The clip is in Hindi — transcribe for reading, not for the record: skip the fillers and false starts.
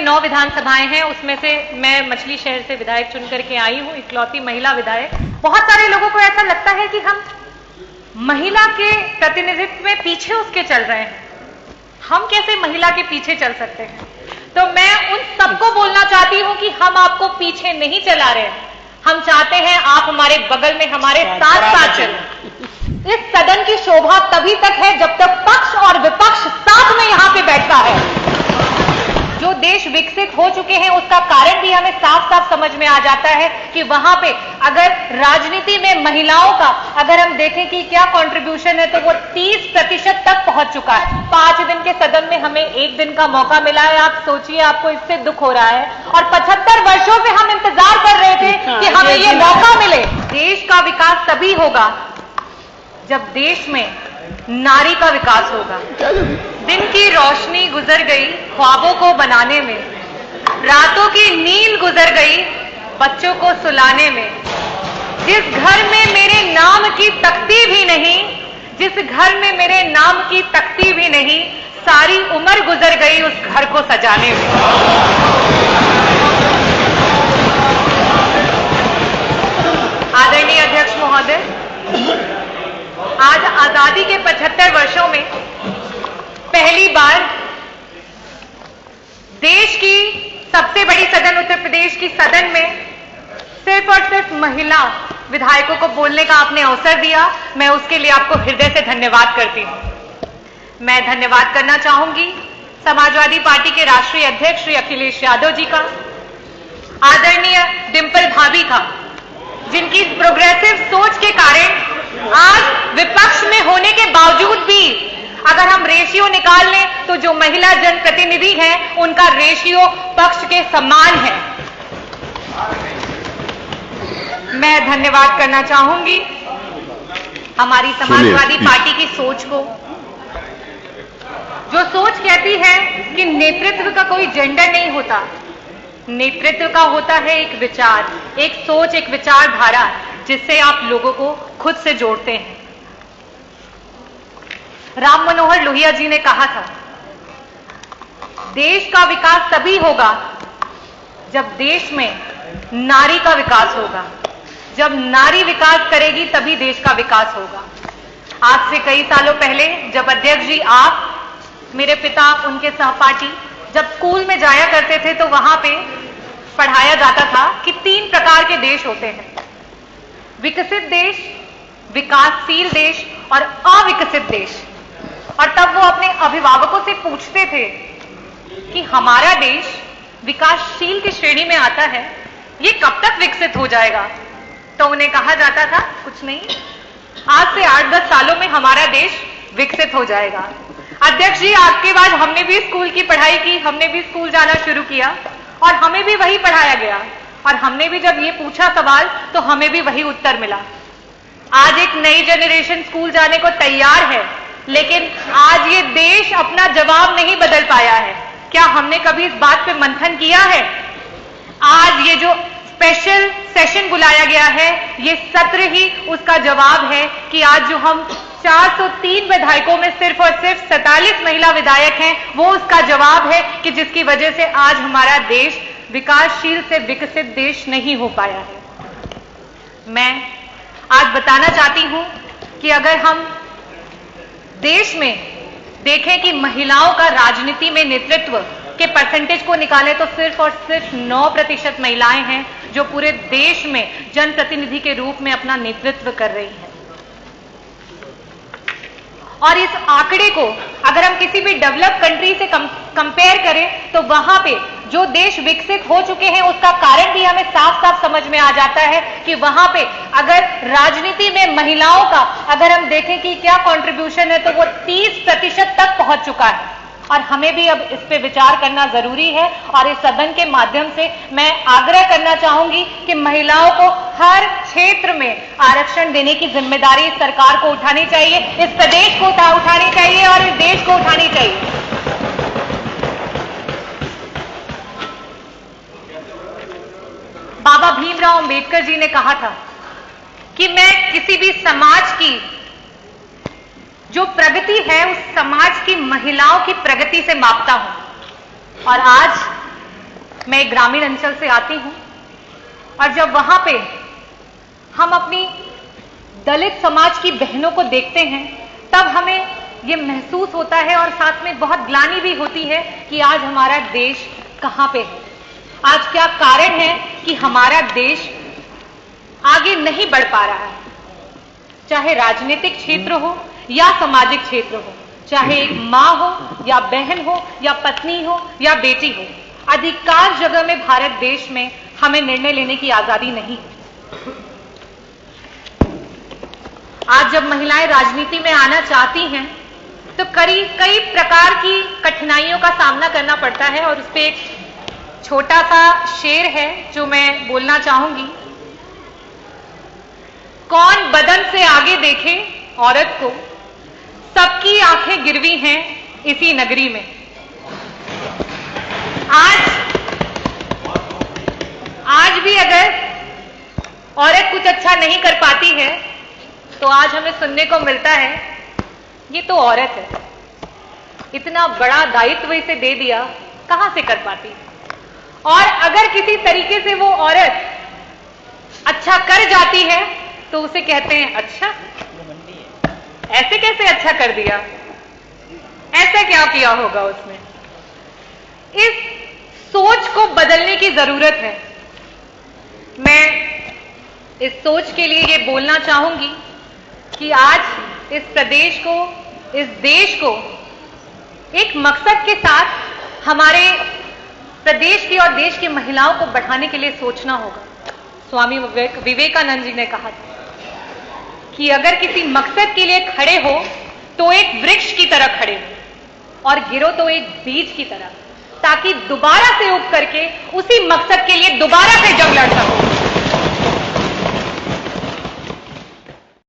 9 विधानसभाएं हैं, उसमें से मैं मछली शहर से विधायक चुन करके आई हूं, इकलौती महिला विधायक। बहुत सारे लोगों को ऐसा लगता है कि हम महिला के प्रतिनिधित्व में पीछे उसके चल रहे हैं। हम कैसे महिला के पीछे चल सकते हैं? तो मैं उन सबको बोलना चाहती हूं कि हम आपको पीछे नहीं चला रहे हैं। हम चाहते हैं आप हमारे बगल में हमारे साथ साथ चलें। इस सदन की शोभा तभी तक है जब तक पक्ष और विपक्ष साथ में यहां पे बैठता है। जो देश विकसित हो चुके हैं उसका कारण भी हमें साफ साफ समझ में आ जाता है कि वहां पे अगर राजनीति में महिलाओं का अगर हम देखें कि क्या कंट्रीब्यूशन है तो वो 30% तक पहुंच चुका है। 5 दिन के सदन में हमें 1 दिन का मौका मिला है। आप सोचिए, आपको इससे दुख हो रहा है और 75 वर्षों से हम इंतजार कर रहे थे कि हमें ये मौका मिले। देश का विकास तभी होगा जब देश में नारी का विकास होगा। दिन की रोशनी गुजर गई ख्वाबों को बनाने में, रातों की नींद गुजर गई बच्चों को सुलाने में। जिस घर में मेरे नाम की तख्ती भी नहीं, जिस घर में मेरे नाम की तख्ती भी नहीं, सारी उम्र गुजर गई उस घर को सजाने में। आदरणीय अध्यक्ष महोदय, आज आजादी के 75 वर्षों में पहली बार देश की सबसे बड़ी सदन उत्तर प्रदेश की सदन में सिर्फ और सिर्फ महिला विधायकों को बोलने का आपने अवसर दिया। मैं उसके लिए आपको हृदय से धन्यवाद करती हूं। मैं धन्यवाद करना चाहूंगी समाजवादी पार्टी के राष्ट्रीय अध्यक्ष श्री अखिलेश यादव जी का, आदरणीय डिंपल भाभी का, जिनकी प्रोग्रेसिव सोच के कारण आज विपक्ष में होने के बावजूद भी अगर हम रेशियो निकाल लें तो जो महिला जनप्रतिनिधि हैं उनका रेशियो पक्ष के समान है। मैं धन्यवाद करना चाहूंगी हमारी समाजवादी पार्टी की सोच को, जो सोच कहती है कि नेतृत्व का कोई जेंडर नहीं होता, नेतृत्व का होता है एक विचार, एक सोच, एक विचारधारा जिससे आप लोगों को खुद से जोड़ते हैं। राम मनोहर लोहिया जी ने कहा था, देश का विकास तभी होगा जब देश में नारी का विकास होगा। जब नारी विकास करेगी तभी देश का विकास होगा। आज से कई सालों पहले जब अध्यक्ष जी आप, मेरे पिता, उनके सहपाठी जब स्कूल में जाया करते थे तो वहां पे पढ़ाया जाता था कि 3 प्रकार के देश होते हैं, विकसित देश, विकासशील देश और अविकसित देश। और तब वो अपने अभिभावकों से पूछते थे कि हमारा देश विकासशील की श्रेणी में आता है, ये कब तक विकसित हो जाएगा? तो उन्हें कहा जाता था कुछ नहीं, आज से 8-10 सालों में हमारा देश विकसित हो जाएगा। अध्यक्ष जी, आपके बाद हमने भी स्कूल की पढ़ाई की, हमने भी स्कूल जाना शुरू किया और हमें भी वही पढ़ाया गया और हमने भी जब ये पूछा सवाल तो हमें भी वही उत्तर मिला। आज एक नई जनरेशन स्कूल जाने को तैयार है, लेकिन आज ये देश अपना जवाब नहीं बदल पाया है। क्या हमने कभी इस बात पे मंथन किया है? आज ये जो स्पेशल सेशन बुलाया गया है, ये सत्र ही उसका जवाब है कि आज जो हम 403 विधायकों में सिर्फ और सिर्फ 47 महिला विधायक हैं, वो उसका जवाब है कि जिसकी वजह से आज हमारा देश विकासशील से विकसित देश नहीं हो पाया है। मैं आज बताना चाहती हूं कि अगर हम देश में देखें कि महिलाओं का राजनीति में नेतृत्व के परसेंटेज को निकालें तो सिर्फ और सिर्फ 9% महिलाएं हैं जो पूरे देश में जनप्रतिनिधि के रूप में अपना नेतृत्व कर रही हैं। और इस आंकड़े को अगर हम किसी भी डेवलप कंट्री से कंपेयर करें तो वहां पे जो देश विकसित हो चुके हैं उसका कारण भी हमें साफ साफ समझ में आ जाता है कि वहां पे अगर राजनीति में महिलाओं का अगर हम देखें कि क्या कंट्रीब्यूशन है तो वो 30% तक पहुंच चुका है। और हमें भी अब इस पे विचार करना जरूरी है और इस सदन के माध्यम से मैं आग्रह करना चाहूंगी कि महिलाओं को हर क्षेत्र में आरक्षण देने की जिम्मेदारी इस सरकार को उठानी चाहिए, इस प्रदेश को उठानी चाहिए और इस देश को उठानी चाहिए। बाबा भीमराव अंबेडकर जी ने कहा था कि मैं किसी भी समाज की जो प्रगति है उस समाज की महिलाओं की प्रगति से मापता हूं। और आज मैं एक ग्रामीण अंचल से आती हूं और जब वहां पे हम अपनी दलित समाज की बहनों को देखते हैं तब हमें ये महसूस होता है और साथ में बहुत ग्लानि भी होती है कि आज हमारा देश कहां पे है। आज क्या कारण है कि हमारा देश आगे नहीं बढ़ पा रहा है, चाहे राजनीतिक क्षेत्र हो या सामाजिक क्षेत्र हो, चाहे एक मां हो या बहन हो या पत्नी हो या बेटी हो, अधिकांश जगह में भारत देश में हमें निर्णय लेने की आजादी नहीं है। आज जब महिलाएं राजनीति में आना चाहती हैं तो कई प्रकार की कठिनाइयों का सामना करना पड़ता है और उस पर एक छोटा सा शेर है जो मैं बोलना चाहूंगी। कौन बदन से आगे देखे औरत को, सबकी आंखें गिरवी हैं इसी नगरी में। आज भी अगर औरत कुछ अच्छा नहीं कर पाती है तो आज हमें सुनने को मिलता है ये तो औरत है, इतना बड़ा दायित्व इसे दे दिया, कहां से कर पाती। और अगर किसी तरीके से वो औरत अच्छा कर जाती है तो उसे कहते हैं अच्छा, ऐसे कैसे अच्छा कर दिया, ऐसा क्या किया होगा उसने। इस सोच को बदलने की जरूरत है। मैं इस सोच के लिए ये बोलना चाहूंगी कि आज इस प्रदेश को, इस देश को एक मकसद के साथ हमारे प्रदेश की और देश की महिलाओं को बढ़ाने के लिए सोचना होगा। स्वामी विवेकानंद जी ने कहा था कि अगर किसी मकसद के लिए खड़े हो तो एक वृक्ष की तरह खड़े हो और गिरो तो एक बीज की तरह, ताकि दोबारा से उग करके उसी मकसद के लिए दोबारा से जंग लड़ सको।